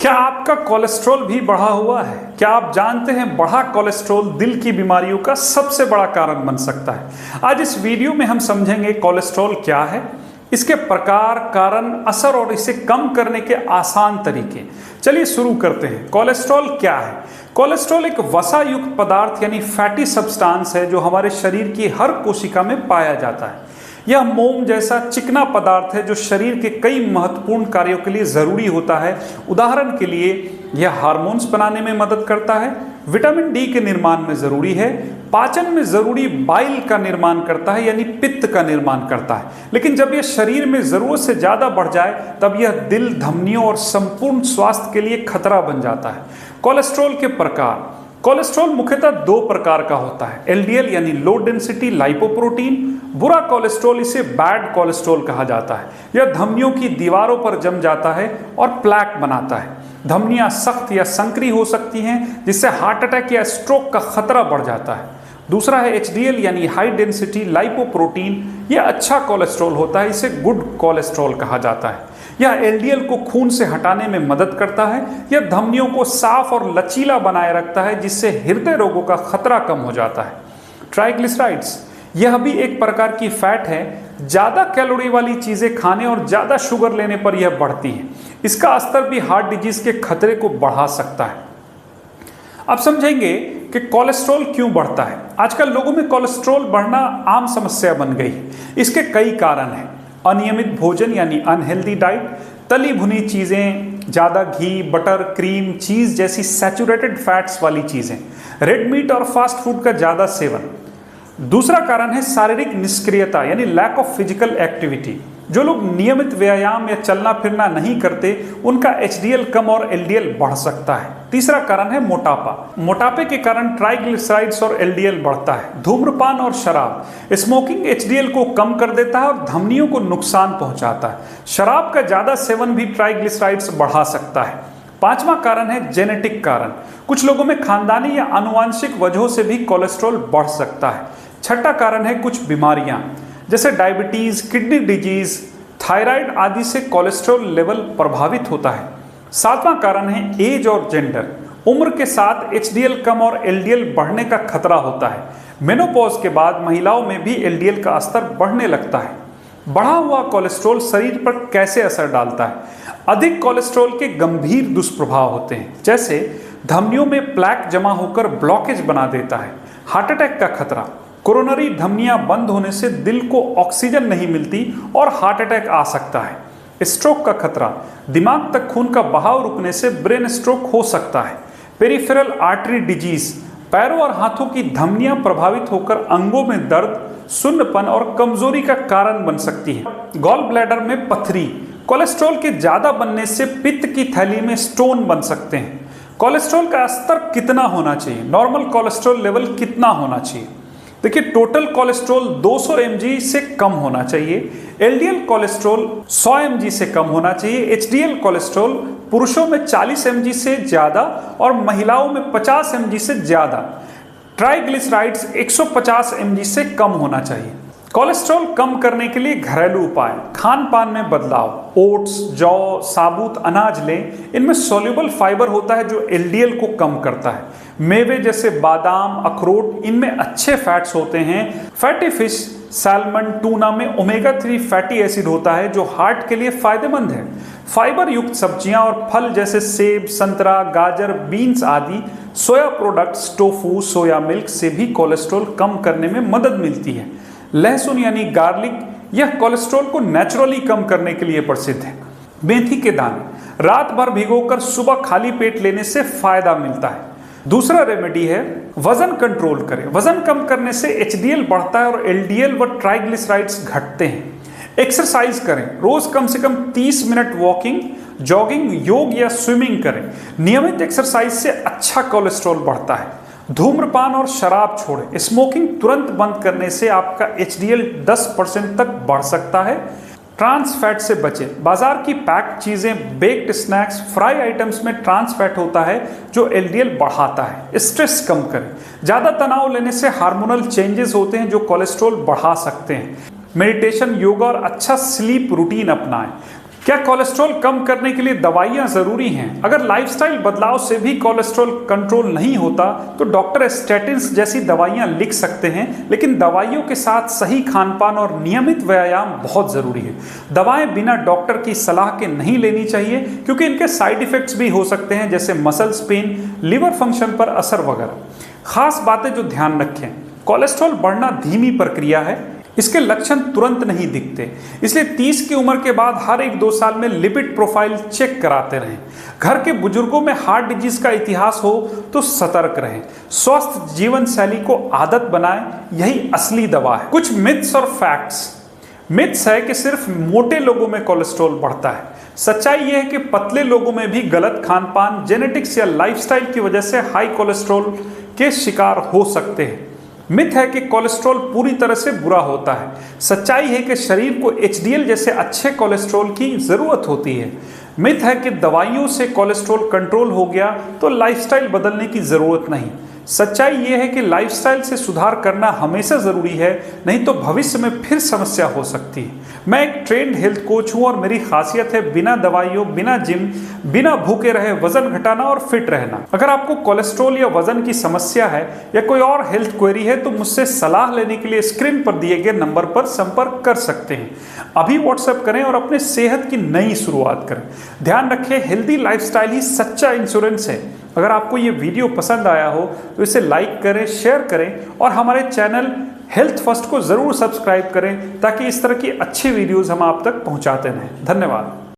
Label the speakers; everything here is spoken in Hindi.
Speaker 1: क्या आपका कोलेस्ट्रॉल भी बढ़ा हुआ है? क्या आप जानते हैं बढ़ा कोलेस्ट्रॉल दिल की बीमारियों का सबसे बड़ा कारण बन सकता है। आज इस वीडियो में हम समझेंगे कोलेस्ट्रॉल क्या है, इसके प्रकार, कारण, असर और इसे कम करने के आसान तरीके। चलिए शुरू करते हैं। कोलेस्ट्रॉल क्या है? कोलेस्ट्रॉल एक वसा युक्त पदार्थ यानी फैटी सब्सटेंस है जो हमारे शरीर की हर कोशिका में पाया जाता है। यह मोम जैसा चिकना पदार्थ है जो शरीर के कई महत्वपूर्ण कार्यों के लिए जरूरी होता है। उदाहरण के लिए यह हार्मोन्स बनाने में मदद करता है, विटामिन डी के निर्माण में जरूरी है, पाचन में जरूरी बाइल का निर्माण करता है यानी पित्त का निर्माण करता है। लेकिन जब यह शरीर में जरूरत से ज्यादा बढ़ जाए तब यह दिल, धमनियों और संपूर्ण स्वास्थ्य के लिए खतरा बन जाता है। कोलेस्ट्रॉल के प्रकार। कोलेस्ट्रॉल मुख्यतः दो प्रकार का होता है। एलडीएल यानी लो डेंसिटी लाइपोप्रोटीन। बुरा कोलेस्ट्रॉल, इसे बैड कोलेस्ट्रॉल कहा जाता है। यह धमनियों की दीवारों पर जम जाता है और प्लैक बनाता है। धमनियां सख्त या संकरी हो सकती हैं जिससे हार्ट अटैक या स्ट्रोक का खतरा बढ़ जाता है। दूसरा है एचडीएल यानी हाई डेंसिटी लाइपोप्रोटीन। यह अच्छा कोलेस्ट्रॉल होता है, इसे गुड कोलेस्ट्रॉल कहा जाता है। यह एलडीएल को खून से हटाने में मदद करता है। यह धमनियों को साफ और लचीला बनाए रखता है जिससे हृदय रोगों का खतरा कम हो जाता है। ट्राइग्लिसराइड्स, यह भी एक प्रकार की फैट है। ज्यादा कैलोरी वाली चीजें खाने और ज्यादा शुगर लेने पर यह बढ़ती है। इसका स्तर भी हार्ट डिजीज के खतरे को बढ़ा सकता है। अब समझेंगे कि कोलेस्ट्रॉल क्यों बढ़ता है। आजकल लोगों में कोलेस्ट्रॉल बढ़ना आम समस्या बन गई है। इसके कई कारण हैं। अनियमित भोजन यानी अनहेल्दी डाइट, तली भुनी चीजें, ज्यादा घी, बटर, क्रीम, चीज जैसी सैचुरेटेड फैट्स वाली चीजें, रेड मीट और फास्ट फूड का ज्यादा सेवन। दूसरा कारण है शारीरिक निष्क्रियता यानी लैक ऑफ फिजिकल एक्टिविटी। जो लोग नियमित व्यायाम या चलना फिरना नहीं करते उनका एचडीएल कम और एलडीएल बढ़ सकता है। तीसरा कारण है मोटापा। मोटापे के कारण ट्राइग्लिसराइड्स और एलडीएल बढ़ता है। धूम्रपान और शराब। स्मोकिंग एचडीएल को कम कर देता है और धमनियों को नुकसान पहुंचाता है। शराब का ज्यादा सेवन भी ट्राइग्लिसराइड्स बढ़ा सकता है। पांचवा कारण है जेनेटिक कारण। कुछ लोगों में खानदानी या आनुवांशिक वजहों से भी कोलेस्ट्रॉल बढ़ सकता है। छठा कारण है कुछ बीमारियां जैसे डायबिटीज, किडनी डिजीज, थायराइड आदि से कोलेस्ट्रॉल लेवल प्रभावित होता है। सातवां कारण है एज और जेंडर। उम्र के साथ एचडीएल कम और एलडीएल बढ़ने का खतरा होता है। मेनोपॉज के बाद महिलाओं में भी एलडीएल का स्तर बढ़ने लगता है। बढ़ा हुआ कोलेस्ट्रॉल शरीर पर कैसे असर डालता है? अधिक कोलेस्ट्रॉल के गंभीर दुष्प्रभाव होते हैं, जैसे धमनियों में प्लैक जमा होकर ब्लॉकेज बना देता है, हार्ट अटैक का खतरा, कोरोनरी धमनियां बंद होने से दिल को ऑक्सीजन नहीं मिलती और हार्ट अटैक आ सकता है, स्ट्रोक का खतरा, दिमाग तक खून का बहाव रुकने से ब्रेन स्ट्रोक हो सकता है, पेरिफेरल आर्टरी डिजीज, पैरों और हाथों की धमनियां प्रभावित होकर अंगों में दर्द, सुन्नपन और कमजोरी का कारण बन सकती है। गॉल ब्लैडर में पथरी। कोलेस्ट्रॉल के ज्यादा बनने से पित्त की थैली में स्टोन बन सकते हैं। कोलेस्ट्रॉल का स्तर कितना होना चाहिए? नॉर्मल कोलेस्ट्रॉल लेवल कितना होना चाहिए? देखिए, टोटल कोलेस्ट्रॉल 200 mg से कम होना चाहिए। एलडीएल कोलेस्ट्रॉल 100 mg से कम होना चाहिए। एचडीएल कोलेस्ट्रॉल पुरुषों में 40 mg से ज्यादा और महिलाओं में 50 mg से ज्यादा। ट्राइग्लिसराइड्स 150 mg से कम होना चाहिए। कोलेस्ट्रॉल कम करने के लिए घरेलू उपाय। खान पान में बदलाव। ओट्स, जौ, साबुत अनाज लें। इनमें सोल्यूबल फाइबर होता है जो एलडीएल को कम करता है। मेवे जैसे बादाम, अखरोट, इनमें अच्छे फैट्स होते हैं। फैटी फिश, सैल्मन, टूना में ओमेगा 3 फैटी एसिड होता है जो हार्ट के लिए फायदेमंद है। फाइबर युक्त सब्जियां और फल जैसे सेब, संतरा, गाजर, बीन्स आदि। सोया प्रोडक्ट्स, टोफू, सोया मिल्क से भी कोलेस्ट्रॉल कम करने में मदद मिलती है। लहसुन यानी गार्लिक, यह कोलेस्ट्रॉल को नेचुरली कम करने के लिए प्रसिद्ध है। मेथी के दाने रात भर भिगोकर सुबह खाली पेट लेने से फायदा मिलता है। दूसरा रेमेडी है वजन कंट्रोल करें। वजन कम करने से एचडीएल बढ़ता है और एलडीएल व ट्राइग्लिसराइड्स घटते हैं। एक्सरसाइज करें। रोज कम से कम 30 मिनट वॉकिंग, जॉगिंग, योग या स्विमिंग करें। नियमित एक्सरसाइज से अच्छा कोलेस्ट्रॉल बढ़ता है। धूम्रपान और शराब छोड़ें। स्मोकिंग तुरंत बंद करने से आपका एचडीएल 10% तक बढ़ सकता है। ट्रांस फैट से बचें। बाजार की पैक्ड चीजें, बेक्ड स्नैक्स, फ्राई आइटम्स में ट्रांस फैट होता है जो एलडीएल बढ़ाता है। स्ट्रेस कम करें। ज्यादा तनाव लेने से हार्मोनल चेंजेस होते हैं जो कोलेस्ट्रॉल बढ़ा सकते हैं। मेडिटेशन, योगा और अच्छा स्लीप रूटीन अपनाएं। क्या कोलेस्ट्रॉल कम करने के लिए दवाइयां जरूरी हैं? अगर लाइफस्टाइल बदलाव से भी कोलेस्ट्रॉल कंट्रोल नहीं होता तो डॉक्टर स्टैटिन्स जैसी दवाइयां लिख सकते हैं, लेकिन दवाइयों के साथ सही खानपान और नियमित व्यायाम बहुत जरूरी है। दवाएं बिना डॉक्टर की सलाह के नहीं लेनी चाहिए क्योंकि इनके साइड इफेक्ट्स भी हो सकते हैं, जैसे मसल्स पेन, लिवर फंक्शन पर असर वगैरह। खास बातें जो ध्यान रखें, कोलेस्ट्रॉल बढ़ना धीमी प्रक्रिया है, इसके लक्षण तुरंत नहीं दिखते, इसलिए 30 की उम्र के बाद हर 1-2 साल में लिपिड प्रोफाइल चेक कराते रहें। घर के बुजुर्गों में हार्ट डिजीज का इतिहास हो तो सतर्क रहें। स्वस्थ जीवन शैली को आदत बनाएं, यही असली दवा है। कुछ मिथ्स और फैक्ट्स। मिथ्स है कि सिर्फ मोटे लोगों में कोलेस्ट्रॉल बढ़ता है। सच्चाई यह है कि पतले लोगों में भी गलत खानपान, जेनेटिक्स या लाइफस्टाइल की वजह से हाई कोलेस्ट्रॉल के शिकार हो सकते हैं। मिथ है कि कोलेस्ट्रॉल पूरी तरह से बुरा होता है। सच्चाई है कि शरीर को एचडीएल जैसे अच्छे कोलेस्ट्रॉल की जरूरत होती है। मिथ है कि दवाइयों से कोलेस्ट्रॉल कंट्रोल हो गया तो लाइफस्टाइल बदलने की जरूरत नहीं। सच्चाई यह है कि लाइफस्टाइल से सुधार करना हमेशा जरूरी है, नहीं तो भविष्य में फिर समस्या हो सकती है। मैं एक ट्रेंड हेल्थ कोच हूं और मेरी खासियत है बिना दवाइयों, बिना जिम, बिना भूखे रहे वजन घटाना और फिट रहना। अगर आपको कोलेस्ट्रॉल या वजन की समस्या है या कोई और हेल्थ क्वेरी है तो मुझसे सलाह लेने के लिए स्क्रीन पर दिए गए नंबर पर संपर्क कर सकते हैं। अभी व्हाट्सएप करें और अपने सेहत की नई शुरुआत करें। ध्यान रखें, हेल्दी लाइफस्टाइल ही सच्चा इंश्योरेंस है। अगर आपको ये वीडियो पसंद आया हो तो इसे लाइक करें, शेयर करें और हमारे चैनल हेल्थ फर्स्ट को जरूर सब्सक्राइब करें ताकि इस तरह की अच्छी वीडियोस हम आप तक पहुंचाते रहें। धन्यवाद।